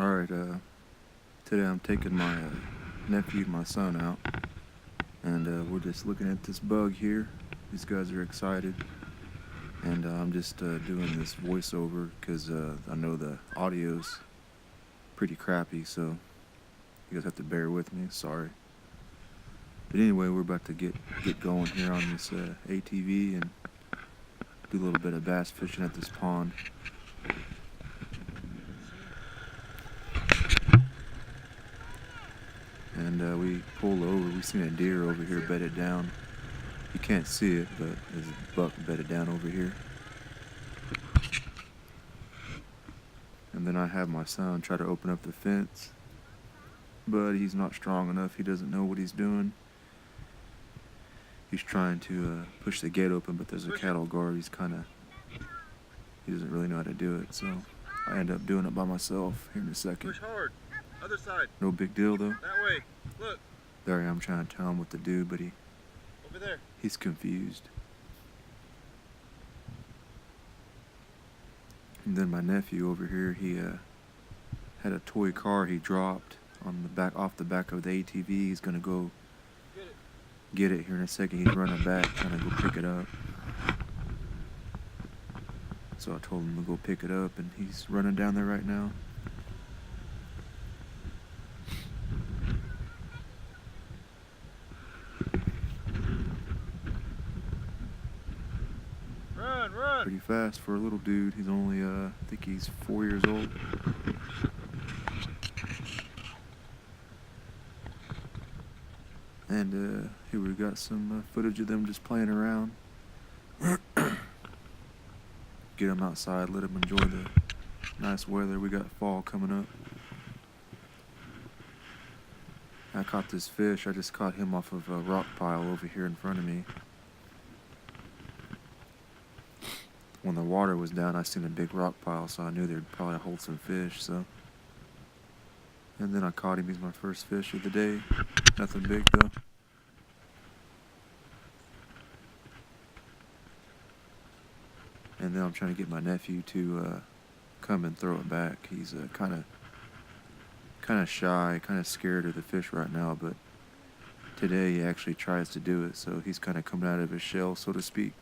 Alright, today I'm taking my nephew and my son out, and we're just looking at this bug here. These guys are excited, and I'm just doing this voiceover because I know the audio's pretty crappy, so you guys have to bear with me. Sorry. But anyway, we're about to get going here on this ATV and do a little bit of bass fishing at this pond. And we pulled over. We seen a deer over here bedded down. You can't see it, but there's a buck bedded down over here. And then I have my son try to open up the fence, but he's not strong enough. He doesn't know what he's doing. He's trying to push the gate open, but there's a cattle guard. He doesn't really know how to do it, so I end up doing it by myself here in a second. Push hard. Other side. No big deal though. That way. Look. There I am trying to tell him what to do, but Over there. he's confused. And then my nephew over here, he had a toy car he dropped off the back of the ATV. He's gonna go get it here in a second. He's running back, trying to go pick it up. So I told him to go pick it up, and he's running down there right now. Run. Pretty fast for a little dude. He's only, I think he's 4 years old. And here we got some footage of them just playing around. Get them outside, let them enjoy the nice weather. We got fall coming up. I caught this fish. I just caught him off of a rock pile over here in front of me. When the water was down, I seen a big rock pile, so I knew they'd probably hold some fish, so. And then I caught him. He's my first fish of the day. Nothing big, though. And then I'm trying to get my nephew to come and throw it back. He's kind of shy, kind of scared of the fish right now, but today he actually tries to do it, so he's kind of coming out of his shell, so to speak.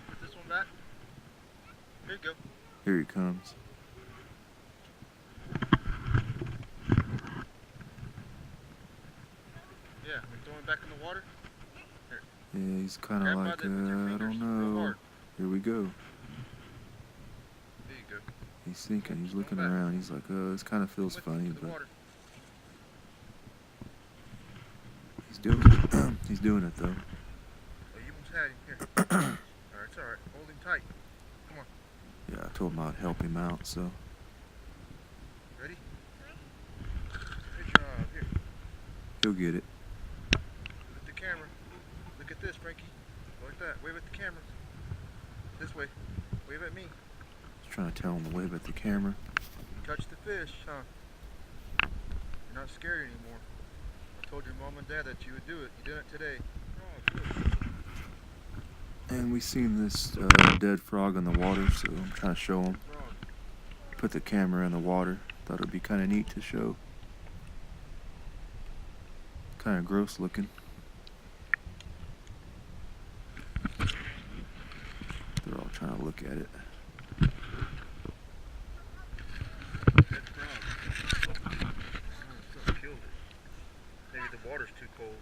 Put this one back. Here you go. Here he comes. Yeah, we're throwing back in the water. Here. Yeah, he's kind of Grab like, by with your I fingers, don't real know. hard. Here we go. There you go. He's thinking, he's looking around. He's like, this kind of feels funny, but Water. he's doing it. He's doing it, though. Oh, you almost had him. Here. Alright, it's alright. Hold him tight. Come on. Yeah, I told him I'd help him out, so. Ready? Good job. Here. He'll get it. Look at the camera. Look at this, Frankie. Go like that. Wave at the camera. This way. Wave at me. He's trying to tell him to wave at the camera. Catch the fish, huh? You're not scared anymore. I told your mom and dad that you would do it. You did it today. Oh, good. And we seen this dead frog in the water, so I'm trying to show him. Frog. Put the camera in the water. Thought it'd be kind of neat to show. Kind of gross looking. They're all trying to look at it. Dead frog. Still killed it. Maybe the water's too cold.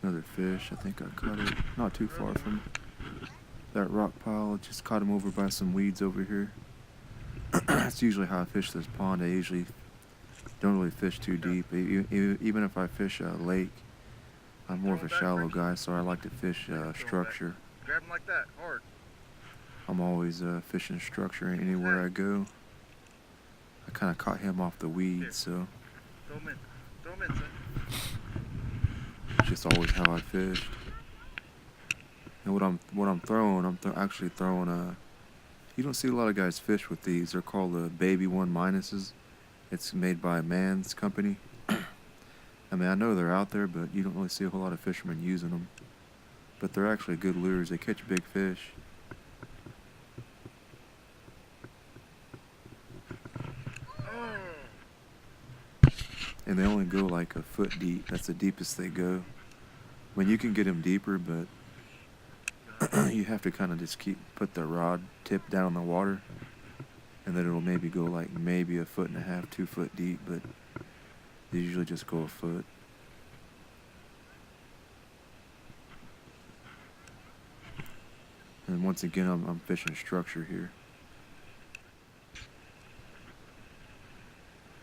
Another fish. I think I caught it not too far from that rock pile. I just caught him over by some weeds over here. That's usually how I fish this pond. I usually don't really fish too deep. Even if I fish a lake, I'm more of a shallow guy, so I like to fish structure. Grab him like that, hard. I'm always fishing structure anywhere I go. I kind of caught him off the weeds, so Throw him in. Throw him in, son. it's just always how I fished. And what I'm throwing, actually throwing you don't see a lot of guys fish with these. They're called the baby 1 minuses. It's made by a man's company. I mean, I know they're out there, but you don't really see a whole lot of fishermen using them. But they're actually good lures. They catch big fish. And they only go like a foot deep. That's the deepest they go. I mean, you can get them deeper, but you have to kind of just put the rod tip down in the water, and then it'll maybe go like maybe a foot and a half, 2 foot deep, but they usually just go a foot. And once again, I'm fishing structure here.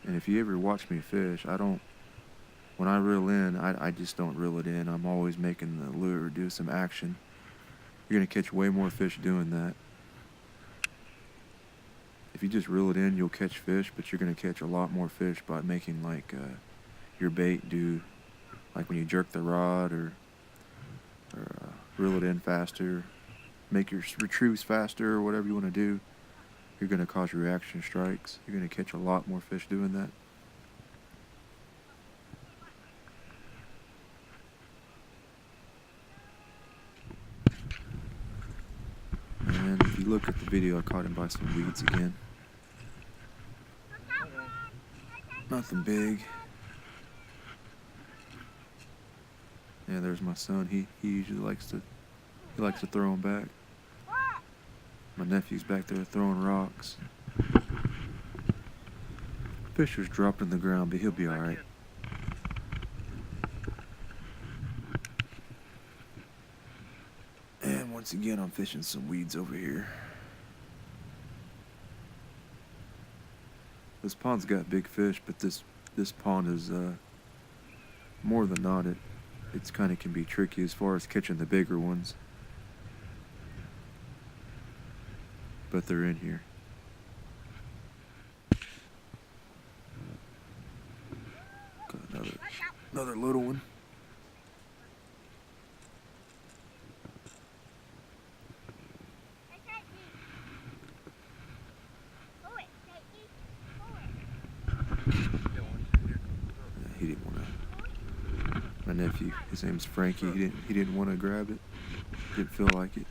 And if you ever watch me fish, when I reel in, I just don't reel it in. I'm always making the lure do some action. You're going to catch way more fish doing that. If you just reel it in, you'll catch fish, but you're going to catch a lot more fish by making like your bait do, like when you jerk the rod or reel it in faster, make your retrieves faster or whatever you want to do. You're going to cause reaction strikes. You're going to catch a lot more fish doing that. And if you look at the video, I caught him by some weeds again. Nothing big. Yeah, there's my son. He usually likes to throw them back. My nephew's back there throwing rocks. Fish was dropped in the ground, but he'll be alright. And once again, I'm fishing some weeds over here. This pond's got big fish, but this pond is more than not it's kind of can be tricky as far as catching the bigger ones. But they're in here. Got another little one. He didn't want to. My nephew, his name's Frankie. He didn't want to grab it. Didn't feel like it.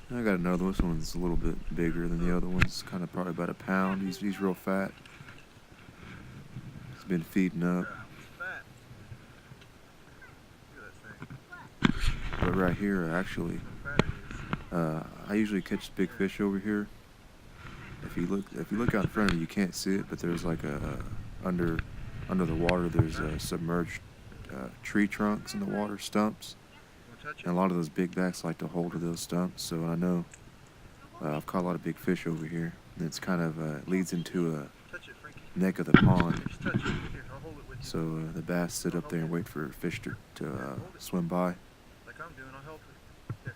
I got another one. This one's a little bit bigger than the other ones. Kind of probably about a pound. He's real fat. He's been feeding up. But right here, actually, I usually catch big fish over here. If you look out in front of you, you can't see it, but there's like under the water. There's submerged tree trunks in the water, stumps. And a lot of those big backs like to hold to those stumps, so I know I've caught a lot of big fish over here. And it's kind of leads into a neck of the pond. So the bass sit up there and wait for fish to swim by. Like I'm doing, I'll help her. There.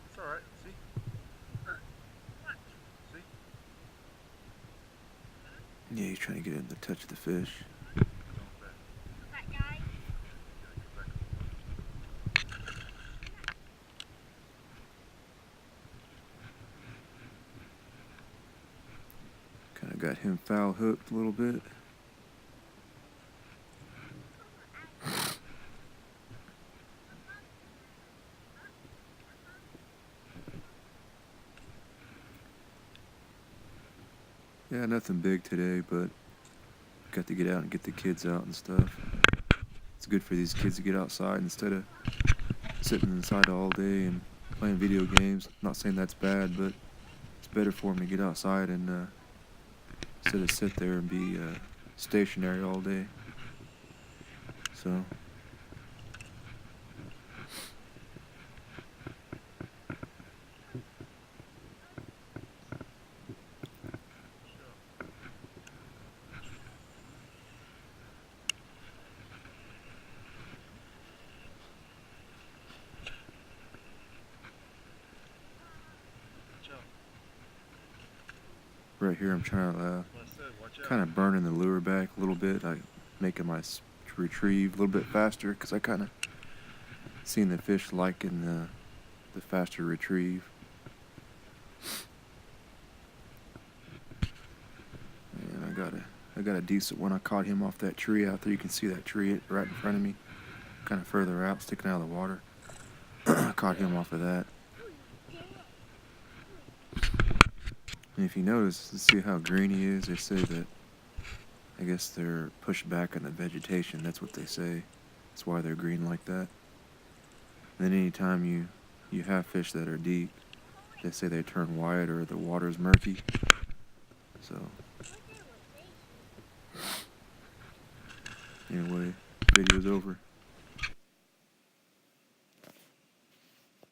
It's alright, see? See? Yeah, he's trying to get in to touch the fish. Kind of got him foul hooked a little bit. Yeah, nothing big today, but got to get out and get the kids out and stuff. It's good for these kids to get outside instead of sitting inside all day and playing video games. Not saying that's bad, but it's better for them to get outside and instead of sit there and be stationary all day. So right here I'm trying to kind of burning the lure back a little bit, like making my retrieve a little bit faster, because I kind of seen the fish liking the faster retrieve. And I I got a decent one. I caught him off that tree out there. You can see that tree right in front of me, kind of further out, sticking out of the water. I caught him off of that. And if you notice, see how green he is? They say that, I guess they're pushed back in the vegetation. That's what they say. That's why they're green like that. And then anytime you have fish that are deep, they say they turn white or the water's murky. So, anyway, video's over.